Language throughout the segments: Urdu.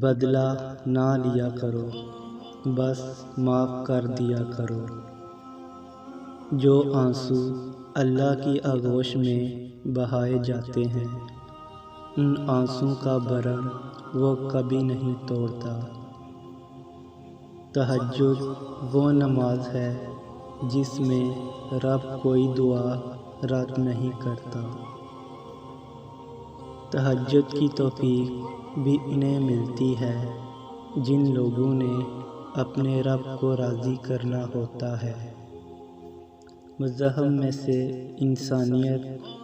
بدلہ نہ لیا کرو، بس معاف کر دیا کرو۔ جو آنسو اللہ کی آغوش میں بہائے جاتے ہیں، ان آنسوں کا برن وہ کبھی نہیں توڑتا۔ تہجد وہ نماز ہے جس میں رب کوئی دعا رد نہیں کرتا۔ تہجد کی توفیق بھی انہیں ملتی ہے جن لوگوں نے اپنے رب کو راضی کرنا ہوتا ہے۔ مذہب میں سے انسانیت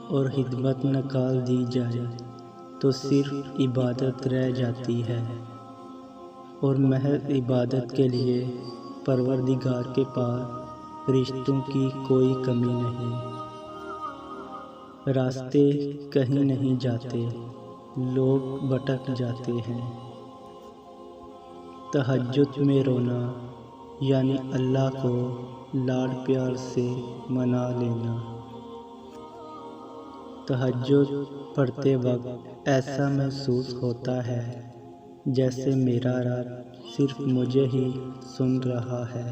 اور خدمت نکال دی جائے تو صرف عبادت رہ جاتی ہے، اور محض عبادت کے لیے پروردگار کے پاس فرشتوں کی کوئی کمی نہیں۔ راستے کہیں نہیں جاتے، لوگ بھٹک جاتے ہیں۔ تہجد میں رونا یعنی اللہ کو لاڈ پیار سے منا لینا۔ تہجد پڑھتے وقت ایسا محسوس ہوتا ہے جیسے میرا رب صرف مجھے ہی سن رہا ہے۔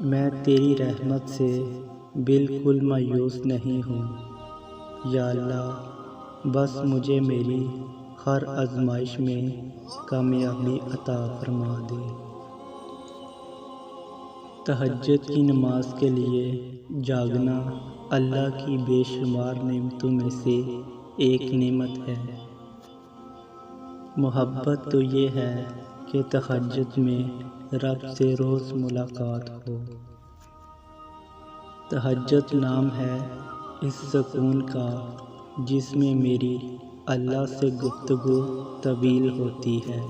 میں تیری رحمت سے بالکل مایوس نہیں ہوں، یا اللہ بس مجھے میری ہر آزمائش میں کامیابی عطا فرما دے۔ تہجد کی نماز کے لیے جاگنا اللہ کی بے شمار نعمتوں میں سے ایک نعمت ہے۔ محبت تو یہ ہے کہ تہجد میں رب سے روز ملاقات ہو۔ تہجد نام ہے اس سکون کا جس میں میری اللہ سے گفتگو طویل ہوتی ہے۔